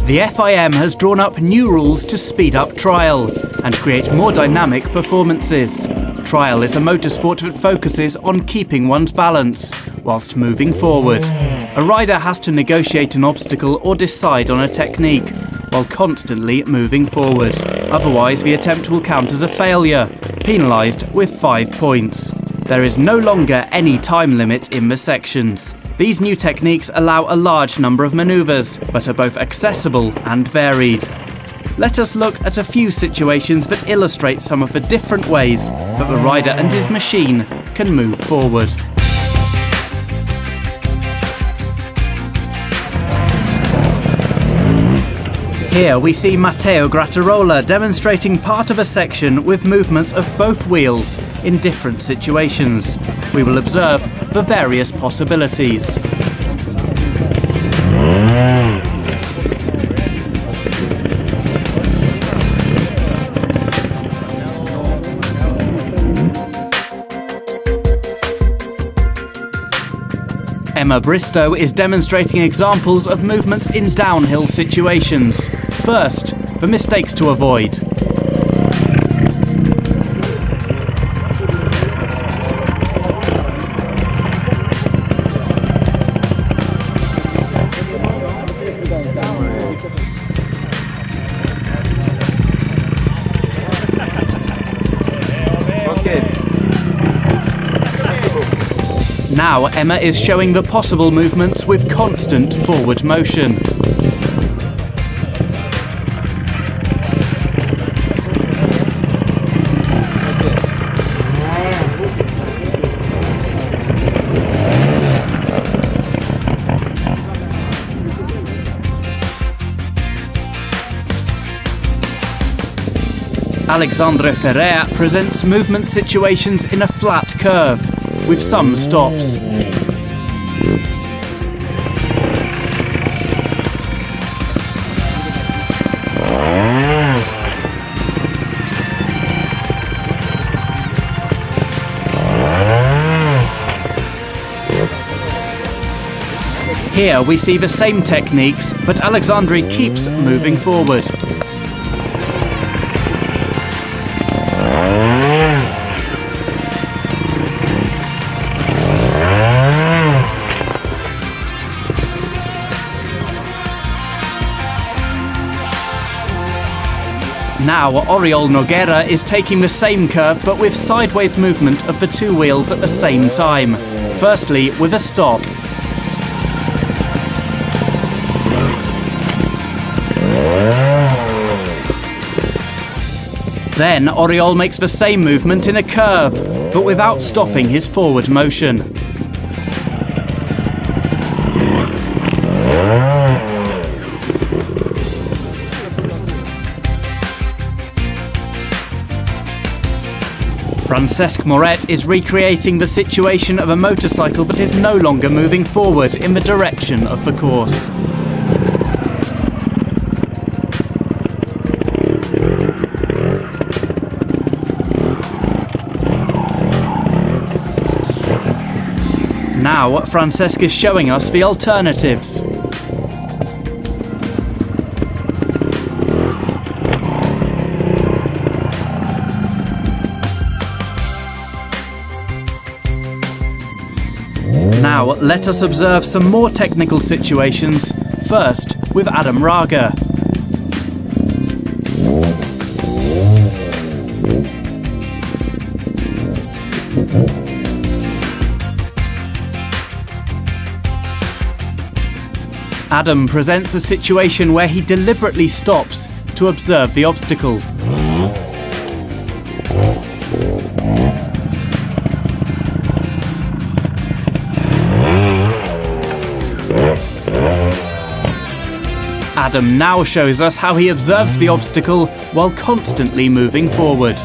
The FIM has drawn up new rules to speed up trial and create more dynamic performances. Trial is a motorsport that focuses on keeping one's balance whilst moving forward. A rider has to negotiate an obstacle or decide on a technique while constantly moving forward. Otherwise, the attempt will count as a failure, penalised with 5 points. There is no longer any time limit in the sections. These new techniques allow a large number of manoeuvres, but are both accessible and varied. Let us look at a few situations that illustrate some of the different ways that the rider and his machine can move forward. Here we see Matteo Grattarola demonstrating part of a section with movements of both wheels in different situations. We will observe the various possibilities. Emma Bristow is demonstrating examples of movements in downhill situations. First, the mistakes to avoid. Now Emma is showing the possible movements with constant forward motion. Alexandre Ferrer presents movement situations in a flat curve, with some stops. Here we see the same techniques, but Alexandre keeps moving forward. Now Oriol Nogueira is taking the same curve but with sideways movement of the two wheels at the same time. Firstly with a stop. Then Oriol makes the same movement in a curve, but without stopping his forward motion. Francesc Moret is recreating the situation of a motorcycle that is no longer moving forward in the direction of the course. Now Francesc is showing us the alternatives. Now let us observe some more technical situations, first with Adam Raga. Adam presents a situation where he deliberately stops to observe the obstacle. Adam now shows us how he observes the obstacle while constantly moving forward.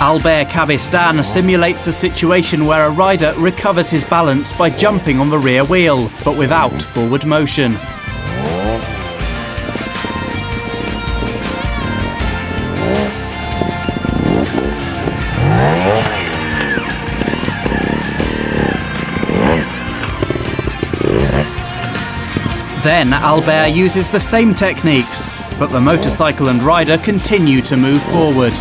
Albert Cabestan simulates a situation where a rider recovers his balance by jumping on the rear wheel, but without forward motion. Then Albert uses the same techniques, but the motorcycle and rider continue to move forward.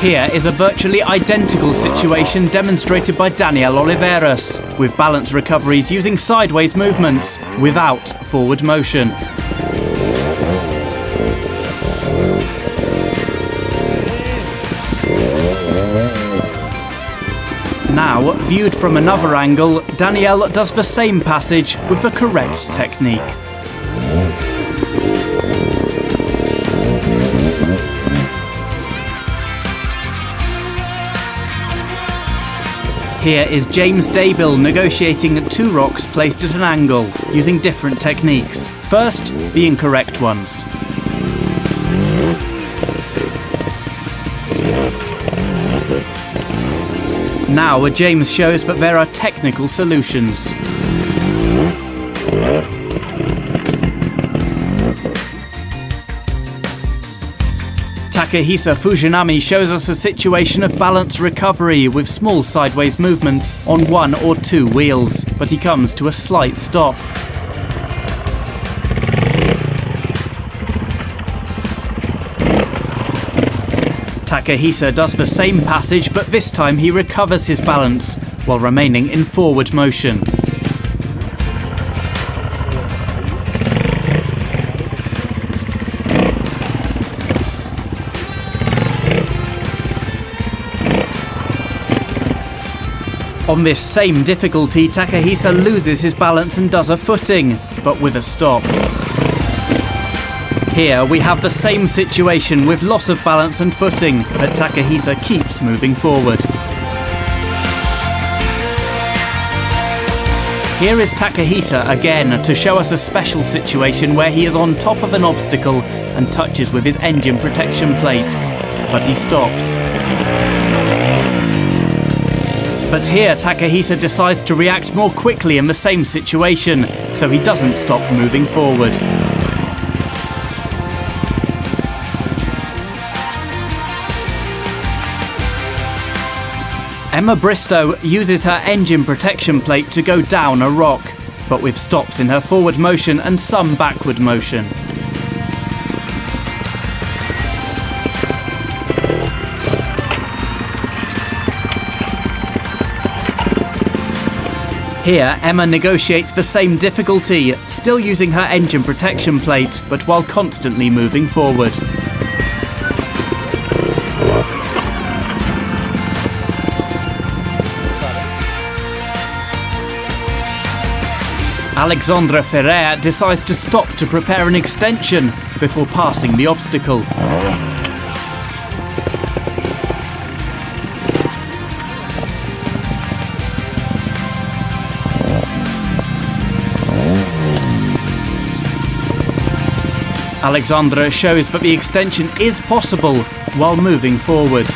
Here is a virtually identical situation demonstrated by Daniel Oliveras, with balance recoveries using sideways movements without forward motion. Now, viewed from another angle, Daniel does the same passage with the correct technique. Here is James Daybill negotiating two rocks placed at an angle, using different techniques. First, the incorrect ones. Now, James shows that there are technical solutions. Takehisa Fujinami shows us a situation of balance recovery with small sideways movements on one or two wheels, but he comes to a slight stop. Takehisa does the same passage, but this time he recovers his balance while remaining in forward motion. On this same difficulty, Takehisa loses his balance and does a footing, but with a stop. Here we have the same situation with loss of balance and footing, but Takehisa keeps moving forward. Here is Takehisa again to show us a special situation where he is on top of an obstacle and touches with his engine protection plate, but he stops. But here Takehisa decides to react more quickly in the same situation, so he doesn't stop moving forward. Emma Bristow uses her engine protection plate to go down a rock, but with stops in her forward motion and some backward motion. Here, Emma negotiates the same difficulty, still using her engine protection plate, but while constantly moving forward. Alexandra Ferrer decides to stop to prepare an extension before passing the obstacle. Alexandra shows that the extension is possible while moving forward.